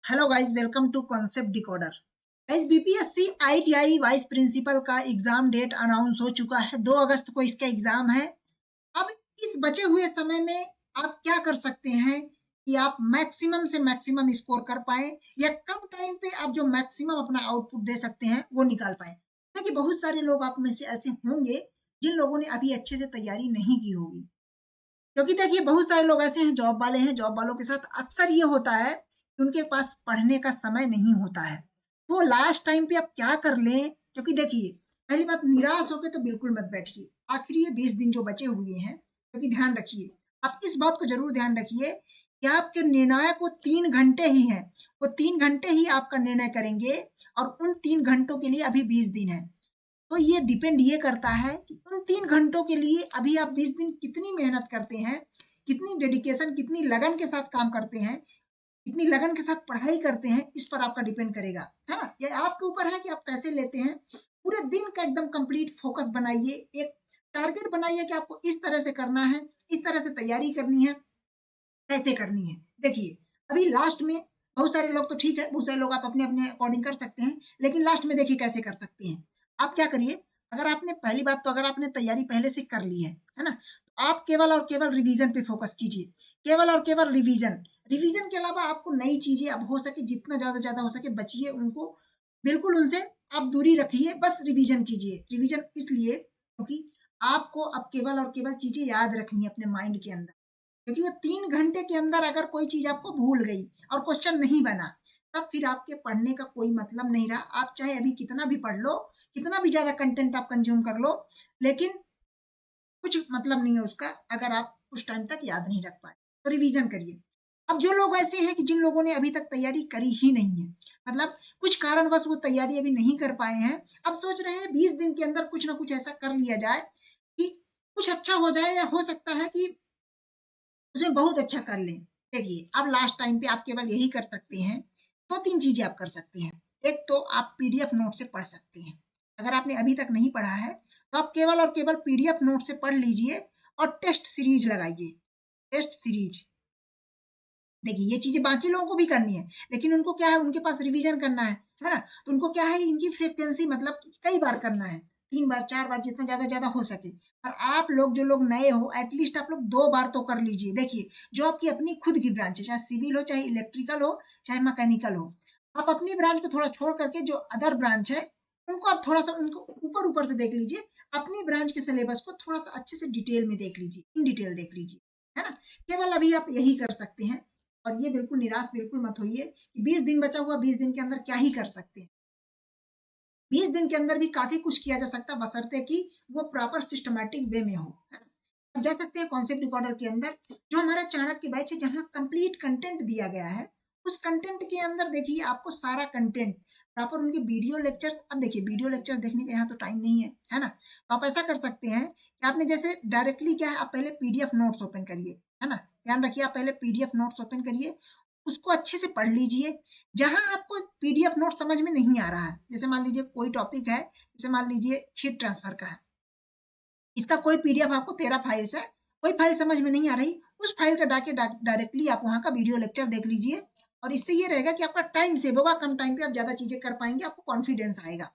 Hello guys, welcome to concept decoder. Guys, BPSC ITI vice principal का exam date announce हो चुका है। 2 अगस्त को इसका एग्जाम है। अब इस बचे हुए समय में आप क्या कर सकते हैं कि आप मैक्सिमम से मैक्सिमम स्कोर कर पाए या कम टाइम पे आप जो मैक्सिमम अपना आउटपुट दे सकते हैं वो निकाल पाए। देखिए, बहुत सारे लोग आप में से ऐसे होंगे जिन लोगों ने अभी अच्छे से तैयारी नहीं की होगी, क्योंकि देखिए बहुत सारे लोग ऐसे हैं, जॉब वाले हैं। जॉब वालों के साथ अक्सर ये होता है कि उनके पास पढ़ने का समय नहीं होता है, तो लास्ट टाइम पे आप क्या कर लें। क्योंकि देखिए, पहली बात, निराश होकर तो बिल्कुल मत बैठिए। आखिर ये 20 दिन जो बचे हुए हैं, क्योंकि ध्यान रखिए, आप इस बात को जरूर ध्यान रखिए कि आपके निर्णायक वो 3 घंटे ही हैं। वो 3 घंटे ही आपका निर्णय करेंगे और उन 3 घंटों के लिए अभी 20 दिन है। तो ये डिपेंड ये करता है कि उन 3 घंटों के लिए अभी आप 20 दिन कितनी मेहनत करते हैं, कितनी डेडिकेशन, कितनी लगन के साथ काम करते हैं, कितनी लगन के साथ पढ़ाई करते हैं, इस पर आपका डिपेंड करेगा, है ना। ये आपके ऊपर है कि आप कैसे लेते हैं। पूरे दिन का एकदम कंप्लीट फोकस बनाइए, एक टारगेट बनाइए कि आपको इस तरह से करना है, इस तरह से तैयारी करनी है, कैसे करनी है। देखिए, अभी लास्ट में बहुत सारे लोग तो ठीक है, बहुत सारे लोग आप अपने अपने अकॉर्डिंग कर सकते हैं, लेकिन लास्ट में देखिए कैसे कर सकते हैं। आप क्या करिए, अगर आपने पहली बात तो अगर आपने तैयारी पहले से कर ली है ना, तो आप केवल और केवल रिवीजन पे फोकस कीजिए। केवल और केवल रिवीजन। रिवीजन के अलावा आपको नई चीजें अब हो सके जितना ज्यादा हो सके बचिए उनको, बिल्कुल उनसे आप दूरी रखिए। बस रिवीजन कीजिए। रिवीजन इसलिए क्योंकि आपको अब केवल और केवल चीजें याद रखनी है अपने माइंड के अंदर। क्योंकि वो 3 घंटे के अंदर अगर कोई चीज आपको भूल गई और क्वेश्चन नहीं बना, तब फिर आपके पढ़ने का कोई मतलब नहीं रहा। आप चाहे अभी कितना भी पढ़ लो, कितना भी ज्यादा कंटेंट आप कंज्यूम कर लो, लेकिन कुछ मतलब नहीं है उसका अगर आप उस टाइम तक याद नहीं रख पाए। तो रिवीजन करिए। अब जो लोग ऐसे हैं कि जिन लोगों ने अभी तक तैयारी करी ही नहीं है, मतलब कुछ कारणवश वो तैयारी अभी नहीं कर पाए हैं, अब सोच रहे हैं 20 दिन के अंदर कुछ ना कुछ ऐसा कर लिया जाए कि कुछ अच्छा हो जाए, या हो सकता है कि उसमें बहुत अच्छा कर लें। देखिए, अब लास्ट टाइम पे आप केवल यही कर सकते हैं, 2-3 चीज़ें आप कर सकते हैं। एक तो आप पीडीएफ नोट से पढ़ सकते हैं। अगर आपने अभी तक नहीं पढ़ा है, तो आप केवल और केवल पीडीएफ नोट से पढ़ लीजिए और टेस्ट सीरीज लगाइए। Test series. देखिए, ये चीज़ें बाकी लोगों को भी करनी है, लेकिन उनको क्या है, उनके पास रिवीजन करना है ना? तो उनको क्या है, इनकी फ्रीक्वेंसी मतलब कई बार करना है, 3 बार, 4 बार, जितना ज़्यादा हो सके। और आप लोग जो लोग नए हो, एटलीस्ट आप लोग 2 बार तो कर लीजिए। देखिए, जो आपकी अपनी खुद की ब्रांच है, चाहे सिविल हो, चाहे इलेक्ट्रिकल हो, चाहे मैकेनिकल हो, आप अपनी ब्रांच को थोड़ा छोड़ करके जो अदर ब्रांच है, उनको आप थोड़ा-सा उनको ऊपर-ऊपर से देख लीजिए। अपनी ब्रांच के सिलेबस को थोड़ा-सा अच्छे से डिटेल में देख लीजिए, इन डिटेल देख लीजिए, है ना? केवल अभी आप यही कर सकते हैं। और ये बिल्कुल निराश बिल्कुल मत होइए कि 20 दिन बचा हुआ, 20 दिन के अंदर क्या ही कर सकते हैं। 20 दिन के अंदर भी काफ़ी कुछ किया जा सकता है, बशर्ते कि वो प्रॉपर सिस्टमैटिक वे में हो, है ना? अब जा सकते हैं कॉन्सेप्ट रिकॉर्डर के अंदर, जो हमारा चाणक्य बैच है, जहाँ कंप्लीट कंटेंट दिया गया है। उस कंटेंट के अंदर देखिए आपको सारा कंटेंट प्रॉपर उनके वीडियो लेक्चर्स। अब देखिए, वीडियो लेक्चर देखने का यहाँ तो टाइम नहीं है ना? तो आप ऐसा कर सकते हैं कि आपने जैसे डायरेक्टली क्या है, आप पहले पीडीएफ नोट्स ओपन करिए, है ना? ध्यान रखिए, आप पहले पीडीएफ नोट्स ओपन करिए, उसको अच्छे से पढ़ लीजिए। जहाँ आपको पीडीएफ नोट समझ में नहीं आ रहा है, जैसे मान लीजिए कोई टॉपिक है, जैसे मान लीजिए हीट ट्रांसफर का है, इसका कोई पीडीएफ आपको 13 फाइल्स है, कोई फाइल समझ में नहीं आ रही, उस फाइल का डायरेक्टली आप वहाँ का वीडियो लेक्चर देख लीजिए। और इससे ये रहेगा कि आपका टाइम सेव होगा, कम टाइम पे आप ज़्यादा चीज़ें कर पाएंगे, आपको कॉन्फिडेंस आएगा।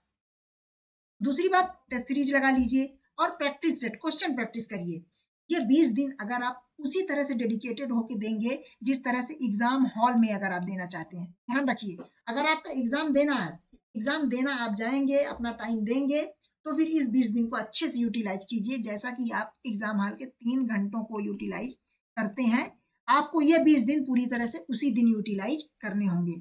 दूसरी बात, टेस्ट सीरीज लगा लीजिए और प्रैक्टिस सेट, क्वेश्चन प्रैक्टिस करिए। ये 20 दिन अगर आप उसी तरह से डेडिकेटेड होके देंगे जिस तरह से एग्जाम हॉल में अगर आप देना चाहते हैं, ध्यान रखिए, अगर आपका एग्जाम देना है, एग्जाम देना आप जाएंगे, अपना टाइम देंगे, तो फिर इस 20 दिन को अच्छे से यूटिलाइज कीजिए, जैसा कि आप एग्जाम हॉल के 3 घंटों को यूटिलाइज करते हैं। आपको ये 20 दिन पूरी तरह से उसी दिन यूटिलाइज करने होंगे।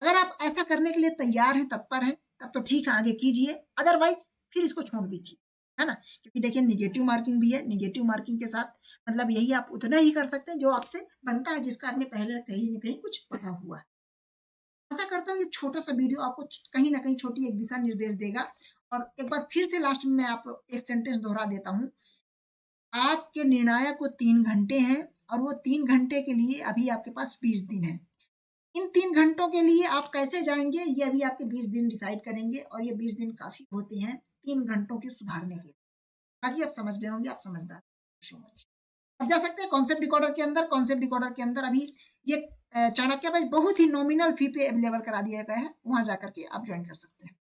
अगर आप ऐसा करने के लिए तैयार हैं, तत्पर हैं, तब तो ठीक है, आगे कीजिए। अदरवाइज फिर इसको छोड़ दीजिए, है ना? क्योंकि देखिए, निगेटिव मार्किंग भी है। निगेटिव मार्किंग के साथ मतलब यही, आप उतना ही कर सकते हैं जो आपसे बनता है, जिसका आपने पहले कहीं न कहीं कुछ पढ़ा हुआ है। आशा करता हूँ ये छोटा सा वीडियो आपको कहीं न कहीं छोटी एक दिशा निर्देश देगा। और एक बार फिर से लास्ट में मैं आपको एक सेंटेंस दोहरा देता हूँ। आपके निर्णायक को 3 घंटे हैं और वो 3 घंटे के लिए अभी आपके पास 20 दिन है। इन 3 घंटों के लिए आप कैसे जाएंगे, ये अभी आपके 20 दिन डिसाइड करेंगे। और ये 20 दिन काफी होते हैं 3 घंटों के सुधारने के। बाकी आप समझ गए होंगे, आप समझदार। So much. अब जा सकते हैं कॉन्सेप्ट डिकोडर के अंदर। कॉन्सेप्ट डिकोडर के अंदर अभी ये चाणक्य में बहुत ही नॉमिनल फी पे अवेलेबल करा दिया गया है, वहां जाकर के आप ज्वाइन कर सकते हैं।